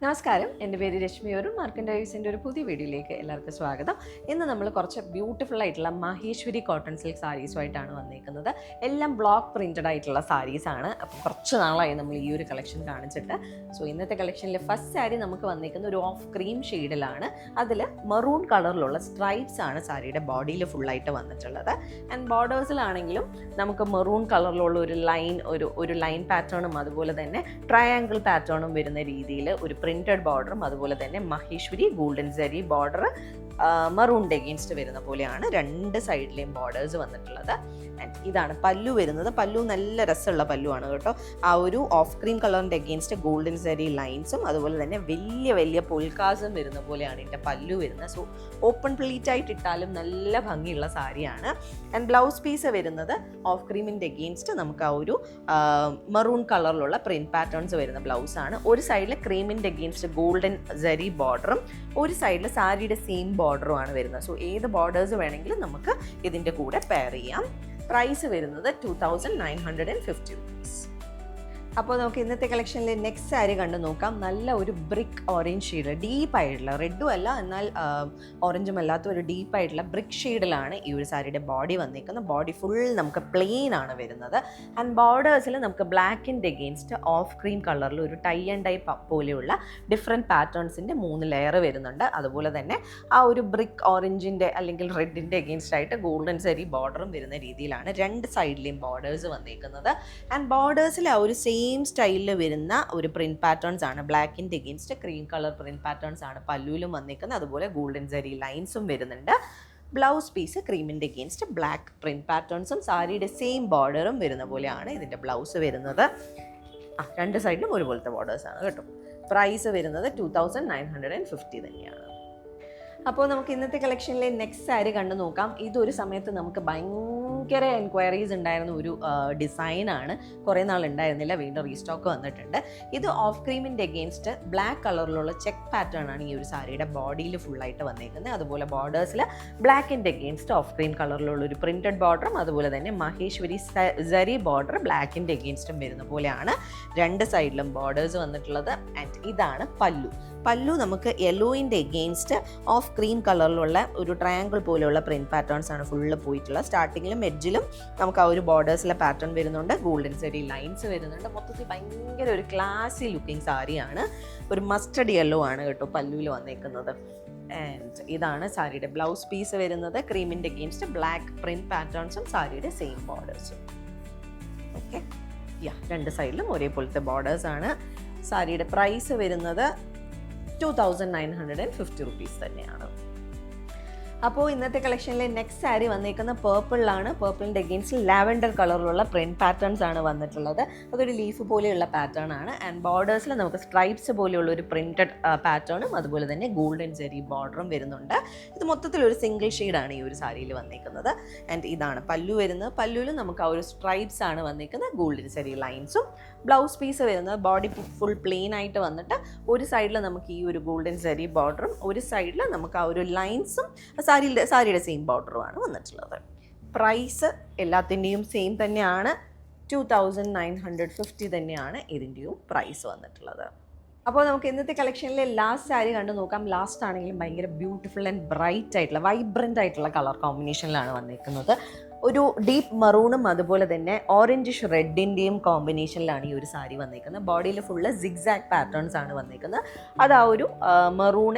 നമസ്കാരം, എൻ്റെ പേര് രശ്മി അരുൺ. മാർക്കൻഡൈസിൻ്റെ ഒരു പുതിയ വീഡിയോയിലേക്ക് എല്ലാവർക്കും സ്വാഗതം. ഇന്ന് നമ്മൾ കുറച്ച് ബ്യൂട്ടിഫുൾ ആയിട്ടുള്ള മഹേശ്വരി കോട്ടൺ സിൽക്ക് സാരീസുമായിട്ടാണ് വന്നിരിക്കുന്നത്. എല്ലാം ബ്ലോക്ക് പ്രിൻറ്റഡ് ആയിട്ടുള്ള സാരീസാണ്. അപ്പോൾ കുറച്ച് നാളായി നമ്മൾ ഈ ഒരു കളക്ഷൻ കാണിച്ചിട്ട്. സോ ഇന്നത്തെ കളക്ഷനിലെ ഫസ്റ്റ് സാരി നമുക്ക് വന്നിരിക്കുന്ന ഒരു ഓഫ് ക്രീം ഷെയ്ഡിലാണ്. അതിൽ മെറൂൺ കളറിലുള്ള സ്ട്രൈപ്സ് ആണ് സാരിയുടെ ബോഡിയിൽ ഫുള്ളായിട്ട് വന്നിട്ടുള്ളത്. ആൻഡ് ബോർഡേഴ്സിലാണെങ്കിലും നമുക്ക് മെറൂൺ കളറിലുള്ള ഒരു ലൈൻ പാറ്റേണും അതുപോലെ തന്നെ ട്രയാങ്കിൾ പാറ്റേണും വരുന്ന രീതിയിൽ ഒരു പ്രിന്റഡ് ബോർഡറും അതുപോലെ തന്നെ മഹേശ്വരി ഗോൾഡൻ സരി ബോർഡർ മറൂണിൻ്റെ എഗെയിൻസ്റ്റ് വരുന്ന പോലെയാണ് രണ്ട് സൈഡിലെയും ബോർഡേഴ്സ് വന്നിട്ടുള്ളത്. ആൻഡ് ഇതാണ് പല്ലു വരുന്നത്. പല്ലു നല്ല രസമുള്ള പല്ലുവാണ് കേട്ടോ. ആ ഒരു ഓഫ് ക്രീം കളറിൻ്റെ എഗെയിൻസ്റ്റ് ഗോൾഡൻ സരി ലൈൻസും അതുപോലെ തന്നെ വലിയ വലിയ പൊൽക്കാസും വരുന്ന പോലെയാണ് ഇതിൻ്റെ പല്ലു വരുന്നത്. സോ ഓപ്പൺ പ്ലീറ്റ് ആയിട്ട് ഇട്ടാലും നല്ല ഭംഗിയുള്ള സാരിയാണ്. ആൻഡ് ബ്ലൗസ് പീസ് വരുന്നത് ഓഫ് ക്രീമിൻ്റെ എഗെയിൻസ്റ്റ് നമുക്ക് ആ ഒരു മെറൂൺ കളറിലുള്ള പ്രിന്റ് പാറ്റേൺസ് വരുന്ന ബ്ലൗസാണ്. ഒരു സൈഡിൽ ക്രീമിൻ്റെ എഗെയിൻസ്റ്റ് ഗോൾഡൻ സരി ബോർഡറും ഒരു സൈഡിൽ സാരിയുടെ സെയിം ബോർഡറുമാണ് വരുന്നത്. സോ ഏത് ബോർഡേഴ്സ് വേണമെങ്കിലും നമുക്ക് ഇതിൻ്റെ കൂടെ പെയർ ചെയ്യാം. പ്രൈസ് വരുന്നത് 2950 rupees. അപ്പോൾ നമുക്ക് ഇന്നത്തെ കളക്ഷനിലെ നെക്സ്റ്റ് സാരി കണ്ടു നോക്കാം. നല്ല ഒരു ബ്രിക്ക് ഓറഞ്ച് ഷെയ്ഡ്, ഡീപ്പായിട്ടുള്ള റെഡും അല്ല എന്നാൽ ഓറഞ്ചും അല്ലാത്ത ഒരു ഡീപ്പായിട്ടുള്ള ബ്രിക്ക് ഷെയ്ഡിലാണ് ഈ ഒരു സാരിയുടെ ബോഡി വന്നിരിക്കുന്നത്. ബോഡി ഫുൾ നമുക്ക് പ്ലെയിൻ ആണ് വരുന്നത്. ആൻഡ് ബോർഡേഴ്സിൽ നമുക്ക് ബ്ലാക്കിൻ്റെ എഗെയിൻസ്റ്റ് ഓഫ് ക്രീം കളറിൽ ഒരു ടൈ ആൻഡ് ഡൈ പോലെയുള്ള ഡിഫറെൻറ്റ് പാറ്റേൺസിൻ്റെ 3 ലെയർ വരുന്നുണ്ട്. അതുപോലെ തന്നെ ആ ഒരു ബ്രിക്ക് ഓറഞ്ചിൻ്റെ അല്ലെങ്കിൽ റെഡിൻ്റെ എഗെയിൻസ്റ്റ് ആയിട്ട് ഗോൾഡൻ സരി ബോർഡറും വരുന്ന രീതിയിലാണ് രണ്ട് സൈഡിലെയും ബോർഡേഴ്സ് വന്നിരിക്കുന്നത്. ആൻഡ് ബോർഡേഴ്സിൽ ആ ഒരു സെയിം സ്റ്റൈലിൽ വരുന്ന ഒരു പ്രിന്റ് പാറ്റേൺസ് ആണ്. ബ്ലാക്കിൻ്റെ against cream colour print patterns ആണ് പല്ലുവിലും വന്നിരിക്കുന്നത്. അതുപോലെ ഗോൾഡൻ സരി ലൈൻസും വരുന്നുണ്ട്. ബ്ലൗസ് പീസ് ക്രീമിൻ്റെ എഗെയിൻസ്റ്റ് ബ്ലാക്ക് പ്രിന്റ് പാറ്റേൺസും സാരിയുടെ സെയിം ബോർഡറും വരുന്ന പോലെയാണ് ഇതിൻ്റെ ബ്ലൗസ് വരുന്നത്. രണ്ട് സൈഡിലും ഒരുപോലത്തെ ബോർഡേഴ്സാണ് കേട്ടോ. പ്രൈസ് വരുന്നത് 2950 തന്നെയാണ്. അപ്പോൾ നമുക്ക് ഇന്നത്തെ കളക്ഷനിലെ നെക്സ്റ്റ് സാരി കണ്ടു നോക്കാം. ഇതൊരു സമയത്ത് നമുക്ക് ഭയങ്കര എൻക്വയറീസ് ഉണ്ടായിരുന്ന ഒരു ഡിസൈനാണ്. കുറേ നാൾ ഉണ്ടായിരുന്നില്ല, വീണ്ടും റീസ്റ്റോക്ക് വന്നിട്ടുണ്ട്. ഇത് ഓഫ് ക്രീമിൻ്റെ എഗെയിൻസ്റ്റ് ബ്ലാക്ക് കളറിലുള്ള ചെക്ക് പാറ്റേൺ ആണ് ഈ ഒരു സാരിയുടെ ബോഡിയിൽ ഫുള്ളായിട്ട് വന്നിരിക്കുന്നത്. അതുപോലെ ബോർഡേഴ്സിൽ ബ്ലാക്കിൻ്റെ എഗെയിൻസ്റ്റ് ഓഫ് ക്രീം കളറിലുള്ള ഒരു പ്രിൻറ്റഡ് ബോർഡറും അതുപോലെ തന്നെ മഹേശ്വരി സരി ബോർഡർ ബ്ലാക്കിൻ്റെ എഗെയിൻസ്റ്റും വരുന്ന പോലെയാണ് രണ്ട് സൈഡിലും ബോർഡേഴ്സ് വന്നിട്ടുള്ളത്. ആൻഡ് ഇതാണ് പല്ലു. പല്ലു നമുക്ക് യെല്ലോയിൻ്റെ എഗെയിൻസ്റ്റ് ഓഫ് ക്രീം കളറിലുള്ള ഒരു ട്രയാങ്കിൾ പോലെയുള്ള പ്രിന്റ് പാറ്റേൺസ് ആണ് ഫുള്ള് പോയിട്ടുള്ളത്. സ്റ്റാർട്ടിങ്ങിലും എഡ്ജിലും നമുക്ക് ആ ഒരു ബോർഡേഴ്സിലെ പാറ്റേൺ വരുന്നുണ്ട്. ഗോൾഡൻ സരി ലൈൻസ് വരുന്നുണ്ട്. മൊത്തത്തിൽ ഭയങ്കര ഒരു ക്ലാസി ലുക്കിംഗ് സാരിയാണ്. ഒരു മസ്റ്റർഡ് യെല്ലോ ആണ് കേട്ടോ പല്ലുവിൽ വന്നേക്കുന്നത്. ആൻഡ് ഇതാണ് സാരിയുടെ ബ്ലൗസ് പീസ് വരുന്നത്. ക്രീമിൻ്റെ എഗെയിൻസ്റ്റ് ബ്ലാക്ക് പ്രിന്റ് പാറ്റേൺസും സാരിയുടെ സെയിം ബോർഡേഴ്സും. ഓക്കെ, രണ്ട് സൈഡിലും ഒരേപോലത്തെ ബോർഡേഴ്സ് ആണ്. സാരിയുടെ പ്രൈസ് വരുന്നത് 2950 rupees തന്നെയാണ്. അപ്പോൾ ഇന്നത്തെ കളക്ഷനിലെ നെക്സ്റ്റ് സാരി വന്നിരിക്കുന്ന പേർപ്പിളിലാണ്. പേർപ്പിളിൻ്റെ എഗെയിൻസ്റ്റ് ലാവൻഡർ കളറിലുള്ള പ്രിന്റ് പാറ്റേൺസ് ആണ് വന്നിട്ടുള്ളത്. അതൊരു ലീഫ് പോലെയുള്ള പാറ്റേൺ ആണ്. ആൻഡ് ബോർഡേഴ്സിൽ നമുക്ക് സ്ട്രൈപ്സ് പോലെയുള്ള ഒരു പ്രിന്റഡ് പാറ്റേണും അതുപോലെ തന്നെ ഗോൾഡൻ ജെറി ബോർഡറും വരുന്നുണ്ട്. ഇത് മൊത്തത്തിൽ ഒരു സിംഗിൾ ഷെയ്ഡാണ് ഈ ഒരു സാരിയിൽ വന്നിരിക്കുന്നത്. ആൻഡ് ഇതാണ് പല്ലു വരുന്നത്. പല്ലുവിൽ നമുക്ക് ആ ഒരു സ്ട്രൈപ്സ് ആണ് വന്നിരിക്കുന്നത്, ഗോൾഡൻ ജെറി ലൈൻസും. ബ്ലൗസ് പീസ് വരുന്നത് ബോഡി ഫുൾ പ്ലെയിൻ ആയിട്ട് വന്നിട്ട് ഒരു സൈഡിൽ നമുക്ക് ഈ ഒരു ഗോൾഡൻ ജെറി ബോർഡറും ഒരു സൈഡിൽ നമുക്ക് ആ ഒരു ലൈൻസും സാരിയുടെ സെയിം ബോർഡറുമാണ് വന്നിട്ടുള്ളത്. പ്രൈസ് എല്ലാത്തിൻ്റെയും സെയിം തന്നെയാണ്. 2950 തന്നെയാണ് ഇതിൻ്റെയും പ്രൈസ് വന്നിട്ടുള്ളത്. അപ്പോൾ നമുക്ക് ഇന്നത്തെ കളക്ഷനിലെ ലാസ്റ്റ് സാരി കണ്ടു നോക്കാം. ലാസ്റ്റ് ആണെങ്കിലും ഭയങ്കര ബ്യൂട്ടിഫുൾ ആൻഡ് ബ്രൈറ്റ് ആയിട്ടുള്ള വൈബ്രൻ്റ് ആയിട്ടുള്ള കളർ കോമ്പിനേഷനിലാണ് വന്നിരിക്കുന്നത്. ഒരു ഡീപ്പ് മറൂണും അതുപോലെ തന്നെ ഓറഞ്ചിഷ് റെഡിൻ്റെയും കോമ്പിനേഷനിലാണ് ഈ ഒരു സാരി വന്നിരിക്കുന്നത്. ബോഡിയിൽ ഫുള്ള് സിഗ്സാഗ് പാറ്റേൺസ് ആണ് വന്നിരിക്കുന്നത്. അത് ആ ഒരു മറൂൺ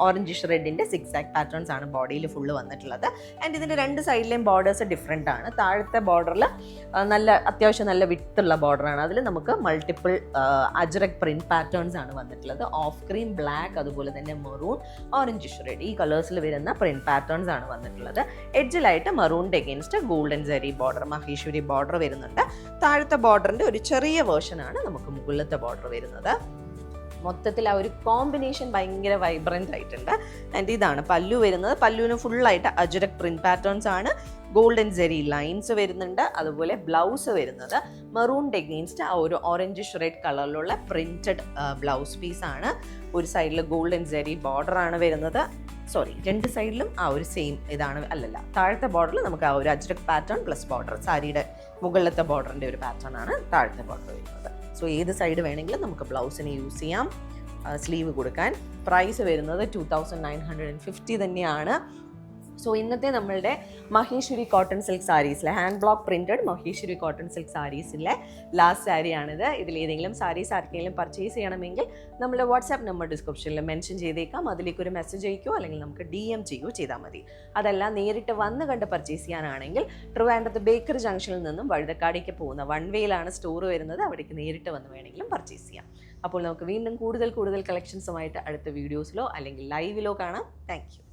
ഓറഞ്ചിഷ് റെഡിൻ്റെ സിഗ്സാഗ് പാറ്റേൺസ് ആണ് ബോഡിയിൽ ഫുള്ള് വന്നിട്ടുള്ളത്. ആൻഡ് ഇതിൻ്റെ രണ്ട് സൈഡിലെയും ബോർഡേഴ്സ് ഡിഫറെൻ്റ് ആണ്. താഴത്തെ ബോർഡറിൽ അത്യാവശ്യം നല്ല വിട്ടുള്ള ബോർഡറാണ്. അതിൽ നമുക്ക് മൾട്ടിപ്പിൾ അജ്രക് പ്രിന്റ് പാറ്റേൺസ് ആണ് വന്നിട്ടുള്ളത്. ഓഫ് ക്രീം, ബ്ലാക്ക്, അതുപോലെ തന്നെ മെറൂൺ, ഓറഞ്ചിഷ് റെഡ് ഈ കളേഴ്സിൽ വരുന്ന പ്രിന്റ് പാറ്റേൺസ് ആണ് വന്നിട്ടുള്ളത്. എഡ്ജിലായിട്ട് മറൂണിൻ്റെ against golden zari border Maheshwari border വരുന്നുണ്ട്. താഴത്തെ ബോർഡറിൻ്റെ ഒരു ചെറിയ വേർഷനാണ് നമുക്ക് മുകളിലത്തെ ബോർഡർ വരുന്നത്. മൊത്തത്തിൽ ആ ഒരു കോമ്പിനേഷൻ ഭയങ്കര വൈബ്രൻ്റ് ആയിട്ടുണ്ട്. ആൻഡ് ഇതാണ് പല്ലു വരുന്നത്. പല്ലുവിന് ഫുള്ളായിട്ട് അജ്രക് പ്രിന്റ് പാറ്റേൺസ് ആണ്. ഗോൾഡൻ ജെറി ലൈൻസ് വരുന്നുണ്ട്. അതുപോലെ ബ്ലൗസ് വരുന്നത് മെറൂണിൻ്റെ എഗെയിൻസ്റ്റ് ആ ഒരു ഓറഞ്ചിഷ് റെഡ് കളറിലുള്ള പ്രിന്റഡ് ബ്ലൗസ് പീസാണ്. ഒരു സൈഡിൽ ഗോൾഡൻ ജെറി ബോർഡറാണ് വരുന്നത്. രണ്ട് സൈഡിലും ആ ഒരു സെയിം ഇതാണ്. താഴത്തെ ബോർഡറിൽ നമുക്ക് ആ ഒരു അജ്രക് പാറ്റേൺ പ്ലസ് ബോർഡർ, സാരിയുടെ മുകളിലത്തെ ബോർഡറിൻ്റെ ഒരു പാറ്റേൺ ആണ് താഴത്തെ ബോർഡർ വരുന്നത്. സോ ഏത് സൈഡ് വേണമെങ്കിലും നമുക്ക് ബ്ലൗസിന് യൂസ് ചെയ്യാം. സ്ലീവ് കൊടുക്കാൻ. പ്രൈസ് വരുന്നത് 2950 തന്നെയാണ്. സോ ഇന്നത്തെ നമ്മളുടെ മഹേശ്വരി കോട്ടൺ സിൽക്ക് സാരീസിലെ hand block printed Maheshwari cotton silk സാരീസിലെ ലാസ്റ്റ് സാരിയാണിത്. ഇതിലേതെങ്കിലും സാരീസ് ആർക്കെങ്കിലും പർച്ചേസ് ചെയ്യണമെങ്കിൽ നമ്മുടെ വാട്സാപ്പ് നമ്പർ ഡിസ്ക്രിപ്ഷനിൽ മെൻഷൻ ചെയ്തേക്കാം. അതിലേക്ക് ഒരു മെസ്സേജ് അയക്കുകയോ അല്ലെങ്കിൽ നമുക്ക് DM ചെയ്യുകയോ ചെയ്താൽ മതി. അതല്ല നേരിട്ട് വന്ന് കണ്ട് പർച്ചേസ് ചെയ്യാനാണെങ്കിൽ ട്രിവാൻഡ്രത്ത് ബേക്കറി ജംഗ്ഷനിൽ നിന്നും വഴുതക്കാടേക്ക് പോകുന്ന വൺ വേയിലാണ് സ്റ്റോർ വരുന്നത്. അവിടേക്ക് നേരിട്ട് വന്ന് വേണമെങ്കിലും പർച്ചേസ് ചെയ്യാം. അപ്പോൾ നമുക്ക് വീണ്ടും കൂടുതൽ കളക്ഷൻസുമായിട്ട് അടുത്ത വീഡിയോസിലോ അല്ലെങ്കിൽ ലൈവിലോ കാണാം. Thank you.